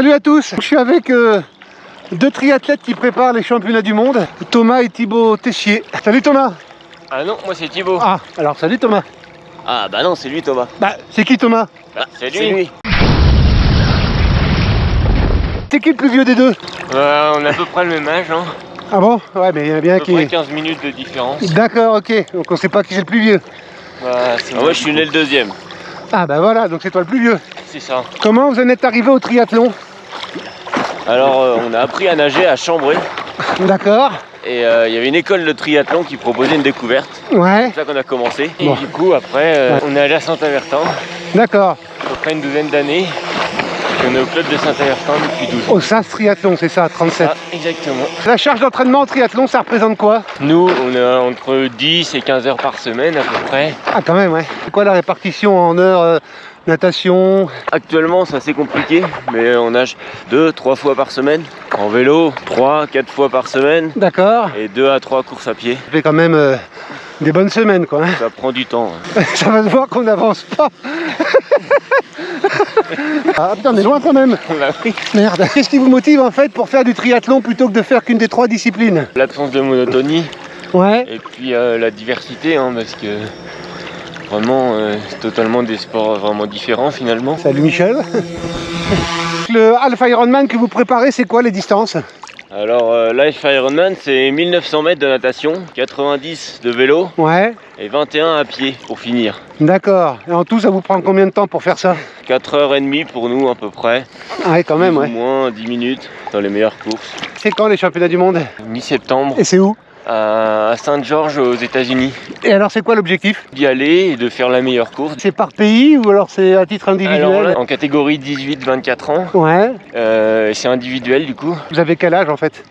Salut à tous, je suis avec deux triathlètes qui préparent les championnats du monde, Thomas et Thibaut Tessier. Salut Thomas. Ah non, moi c'est Thibaut. Ah, alors salut Thomas. Ah bah non, c'est lui Thomas. Bah, c'est qui Thomas? Ah, c'est lui. C'est qui le plus vieux des deux? On a à peu près le même âge, hein. Ah bon? Ouais, mais il y en a bien À peu qui... près 15 minutes de différence. D'accord, ok, donc on sait pas qui c'est le plus vieux. Moi je suis né le deuxième. Ah bah voilà, donc c'est toi le plus vieux. C'est ça. Comment vous en êtes arrivé au triathlon? Alors on a appris à nager à Chambray. D'accord. Et il y avait une école de triathlon qui proposait une découverte. Ouais. C'est ça qu'on a commencé. Bon. Et du coup après on est allé à Saint-Avertin. D'accord. À peu près une douzaine d'années. On est au club de Saint-Avertin depuis 12 ans. Au SAS Triathlon, c'est ça, 37. Ah, exactement. La charge d'entraînement en triathlon, ça représente quoi? Nous on est entre 10 et 15 heures par semaine à peu près. Ah quand même, ouais. C'est quoi la répartition en heures natation? Actuellement c'est assez compliqué, mais on nage 2-3 fois par semaine. En vélo, 3-4 fois par semaine. D'accord. Et 2 à 3 courses à pied. Ça fait quand même des bonnes semaines, quoi. Hein. Ça prend du temps. Hein. Ça va se voir qu'on n'avance pas. Ah putain, on est loin quand même. On l'a pris. Merde. Qu'est-ce qui vous motive en fait pour faire du triathlon plutôt que de faire qu'une des trois disciplines? L'absence de monotonie Ouais. et puis la diversité, hein, parce que vraiment c'est totalement des sports vraiment différents finalement. Salut Michel. Le Alpha Ironman que vous préparez, c'est quoi les distances? Alors Life Ironman c'est 1900 mètres de natation, 90 de vélo Ouais. et 21 à pied pour finir. D'accord. Et en tout, ça vous prend combien de temps pour faire ça? 4h30 pour nous à peu près. Ah ouais, quand même, Plus ouais. ou moins 10 minutes dans les meilleures courses. C'est quand les championnats du monde? Mi-septembre Et c'est où? à Saint-Georges aux États-Unis. Et alors, c'est quoi l'objectif? D'y aller et de faire la meilleure course. C'est par pays ou alors c'est à titre individuel? Alors là, en catégorie 18-24 ans, Ouais. c'est individuel du coup. Vous avez quel âge en fait?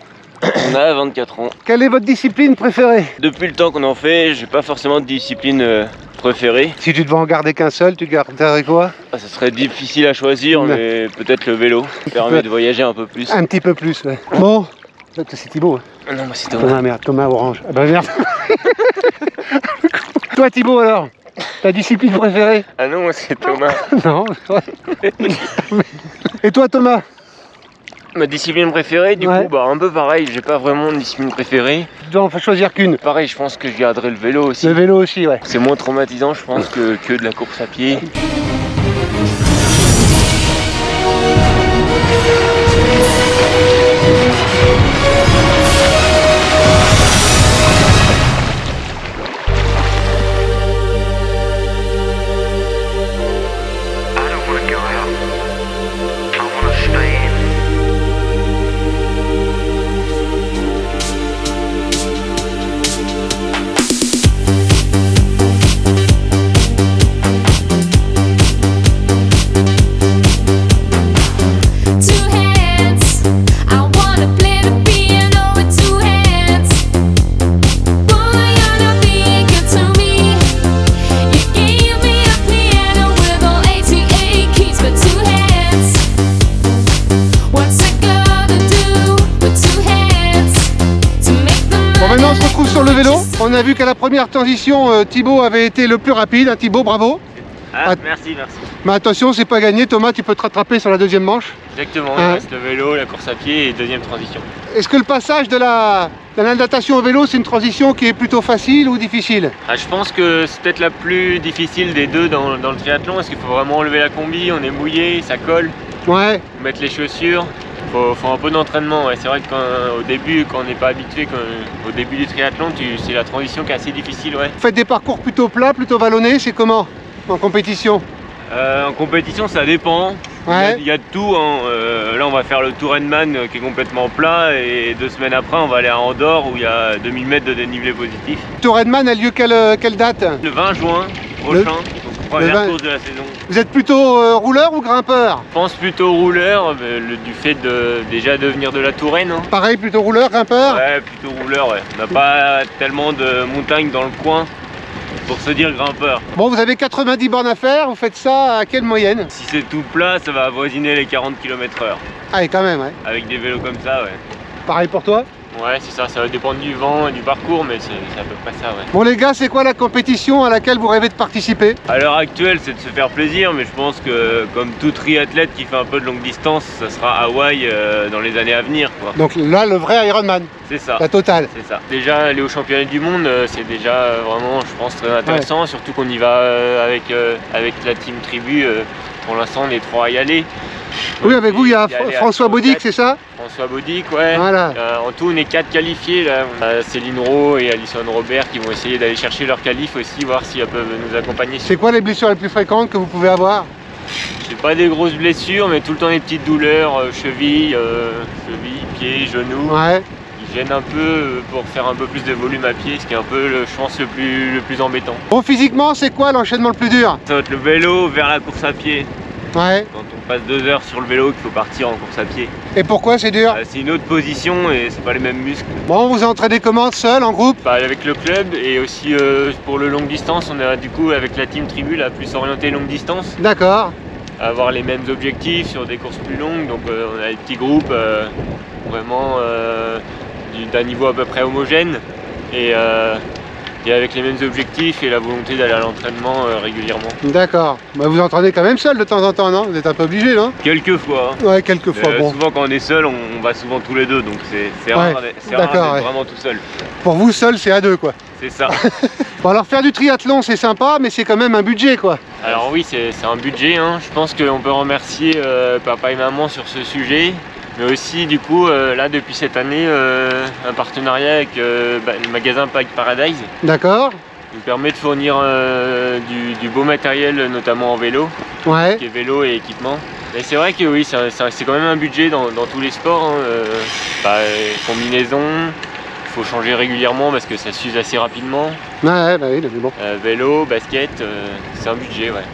On a 24 ans. Quelle est votre discipline préférée? Depuis le temps qu'on en fait, j'ai pas forcément de discipline préférée. Si tu devais en garder qu'un seul, tu garderais quoi? Ça serait difficile à choisir, mais peut-être le vélo. Ça permet de voyager un peu plus. Un petit peu plus, ouais. Bon, c'est Thibaut. Hein. Ah non, moi c'est Thomas, Thomas. merde, Thomas orange. Ah bah merde. Toi Thibaut alors? Ta discipline préférée? Ah non, moi c'est Thomas. Non. Ouais. Et toi Thomas? Ma discipline préférée, du Ouais. coup, bah un peu pareil, j'ai pas vraiment de discipline préférée. Tu dois en faire choisir qu'une. Pareil, je pense que je garderai le vélo aussi. Le vélo aussi, ouais. C'est moins traumatisant, je pense, que de la course à pied. Maintenant on se retrouve sur le vélo. On a vu qu'à la première transition, Thibaut avait été le plus rapide. Hein, Thibaut, bravo. Ah, merci. Mais attention, c'est pas gagné. Thomas, tu peux te rattraper sur la deuxième manche. Exactement, Ah. il reste le vélo, la course à pied et deuxième transition. Est-ce que le passage de la natation au vélo, c'est une transition qui est plutôt facile ou difficile? Ah, je pense que c'est peut-être la plus difficile des deux dans le triathlon, parce qu'il faut vraiment enlever la combi, on est mouillé, ça colle, Ouais. mettre les chaussures. Faut un peu d'entraînement, ouais. C'est vrai qu'au début, quand on n'est pas habitué, au début du triathlon, c'est la transition qui est assez difficile, ouais. Vous faites des parcours plutôt plats, plutôt vallonnés, c'est comment en compétition? En compétition, ça dépend. Ouais. Il y a de tout, hein. Là, on va faire le Tour Endman qui est complètement plat, et 2 semaines après, on va aller à Andorre où il y a 2000 mètres de dénivelé positif. Tour Edman a lieu quelle date? Le 20 juin prochain, donc première 20. course de la saison. Vous êtes plutôt rouleur ou grimpeur? Je pense plutôt rouleur, du fait déjà de venir de la Touraine. Hein. Pareil, plutôt rouleur, grimpeur? Ouais, plutôt rouleur, ouais. On n'a pas tellement de montagnes dans le coin pour se dire grimpeur. Bon, vous avez 90 bornes à faire, vous faites ça à quelle moyenne? Si c'est tout plat, ça va avoisiner les 40 km/h. Ah, et quand même, ouais. Avec des vélos comme ça, ouais. Pareil pour toi? Ouais, c'est ça, ça va dépendre du vent et du parcours, mais c'est à peu près ça, ouais. Bon les gars, c'est quoi la compétition à laquelle vous rêvez de participer? À l'heure actuelle, c'est de se faire plaisir, mais je pense que comme tout triathlète qui fait un peu de longue distance, ça sera Hawaï dans les années à venir, quoi. Donc là, le vrai Ironman, C'est ça. la totale. C'est ça. Déjà, aller aux championnats du monde, c'est déjà vraiment, je pense, très intéressant, surtout qu'on y va avec la team Tribu. Pour l'instant, on est 3 à y aller. Oui, avec vous, il y a François Baudic, c'est ça? François Baudic, ouais. Voilà. En tout, on est 4 qualifiés là. On a Céline Rowe et Alison Robert qui vont essayer d'aller chercher leur qualif aussi, voir si elles peuvent nous accompagner. C'est quoi les blessures les plus fréquentes que vous pouvez avoir? C'est pas des grosses blessures, mais tout le temps des petites douleurs, cheville, pieds, genoux. Ouais. Qui gênent un peu pour faire un peu plus de volume à pied, ce qui est un peu, je pense, le plus embêtant. Bon, physiquement, c'est quoi l'enchaînement le plus dur? Ça va être le vélo vers la course à pied. Ouais. Quand on passe 2 heures sur le vélo, qu'il faut partir en course à pied. Et pourquoi c'est dur? C'est une autre position et c'est pas les mêmes muscles. Bon, vous entraînez comment? Seul, en groupe? Avec le club et aussi pour le longue distance, on est du coup avec la team Tribu là, plus orienté longue distance. D'accord. Avoir les mêmes objectifs sur des courses plus longues, donc on a des petits groupes vraiment d'un niveau à peu près homogène et avec les mêmes objectifs et la volonté d'aller à l'entraînement régulièrement. D'accord. Bah, vous entraînez quand même seul de temps en temps, non? Vous êtes un peu obligé, non? Quelques fois. Ouais, quelques fois, bon. Souvent quand on est seul, on va souvent tous les deux, donc c'est Ouais, rare d'être d'accord, ouais. vraiment tout seul. Pour vous, seul, c'est à deux, quoi. C'est ça. Bon, alors faire du triathlon, c'est sympa, mais c'est quand même un budget, quoi. Alors oui, c'est un budget, hein. Je pense qu'on peut remercier papa et maman sur ce sujet. Mais aussi, du coup, là, depuis cette année, un partenariat avec le magasin Bike Paradise. D'accord. Qui nous permet de fournir du beau matériel, notamment en vélo, Ouais. qui est vélo et équipement. Et c'est vrai que oui, c'est quand même un budget dans tous les sports. Hein. Combinaison, il faut changer régulièrement parce que ça s'use assez rapidement. Ouais, bah oui, mais bon. Vélo, basket, c'est un budget, ouais.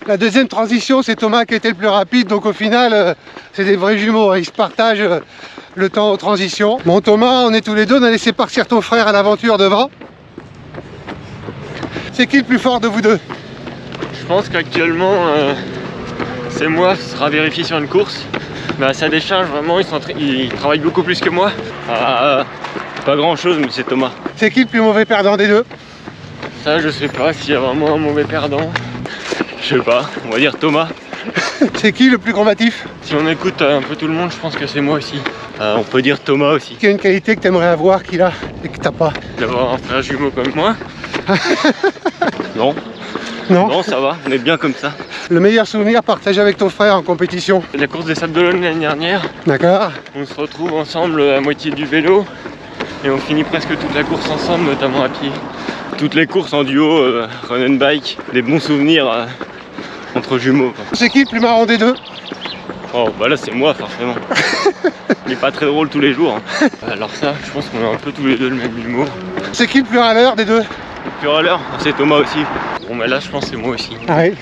La deuxième transition, c'est Thomas qui était le plus rapide, donc au final, c'est des vrais jumeaux, hein. Ils se partagent le temps aux transitions. Bon Thomas, on est tous les deux, on a laissé partir ton frère à l'aventure devant. C'est qui le plus fort de vous deux? Je pense qu'actuellement, c'est moi, ce sera vérifié sur une course. Mais à sa décharge, vraiment, il travaille beaucoup plus que moi. Pas grand chose, mais c'est Thomas. C'est qui le plus mauvais perdant des deux? Ça, je sais pas s'il y a vraiment un mauvais perdant. Je sais pas, on va dire Thomas. C'est qui le plus combatif? Si on écoute un peu tout le monde, je pense que c'est moi aussi. On peut dire Thomas aussi. Qui a une qualité que tu aimerais avoir qu'il a et que t'as pas? D'avoir un frère jumeau comme moi. Non. Non? Non, ça va, on est bien comme ça. Le meilleur souvenir partagé avec ton frère en compétition? La course des Sables d'Olonne l'année dernière. D'accord. On se retrouve ensemble à moitié du vélo et on finit presque toute la course ensemble, notamment à pied. Toutes les courses en duo, run and bike, des bons souvenirs entre jumeaux. C'est qui le plus marrant des deux? Oh bah là c'est moi forcément. Il est pas très drôle tous les jours. Hein. Alors ça, je pense qu'on a un peu tous les deux le même humour. C'est qui le plus râleur des deux? Le plus râleur, c'est Thomas aussi. Bon bah là je pense que c'est moi aussi. Ah oui.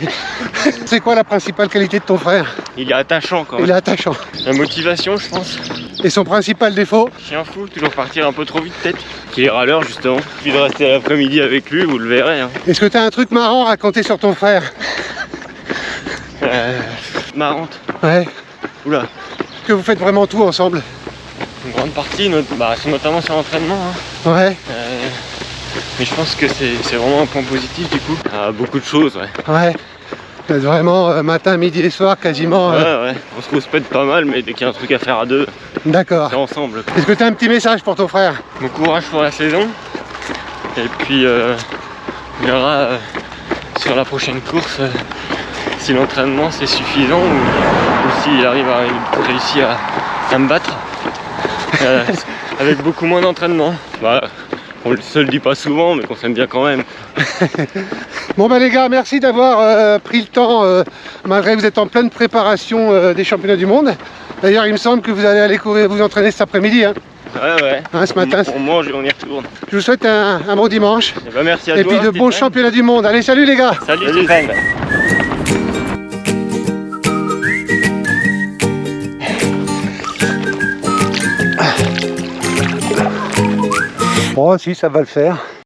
C'est quoi la principale qualité de ton frère? Il est attachant quand même. Il est attachant. La motivation je pense. Et son principal défaut? Chien fou, toujours partir un peu trop vite peut-être. Qui est râleur justement. Puis de rester l'après-midi avec lui, vous le verrez. Hein. Est-ce que tu as un truc marrant à raconter sur ton frère? Marrante. Ouais. Oula. Que vous faites vraiment tout ensemble? Une grande partie, c'est notamment sur l'entraînement. Hein. Ouais. Mais je pense que c'est vraiment un point positif du coup. Beaucoup de choses, ouais. Ouais. Vous êtes vraiment matin, midi et soir quasiment. Ouais, ouais. On se rouspète pas mal, mais dès qu'il y a un truc à faire à deux, D'accord. c'est ensemble. Est-ce que tu as un petit message pour ton frère? Bon courage pour la saison. Et puis on verra sur la prochaine course si l'entraînement c'est suffisant ou s'il arrive à réussir à me battre avec beaucoup moins d'entraînement. Bah, on se le dit pas souvent, mais qu'on s'aime bien quand même. Bon bah les gars, merci d'avoir pris le temps, malgré que vous êtes en pleine préparation des championnats du monde. D'ailleurs il me semble que vous allez aller courir, vous entraîner cet après-midi, hein. Ouais. Hein, ce matin. On mange et on y retourne. Je vous souhaite un bon dimanche. Et bah merci à toi. Et puis de bons championnats du monde. Allez, salut les gars. Salut Stéphane. Oh si, ça va le faire.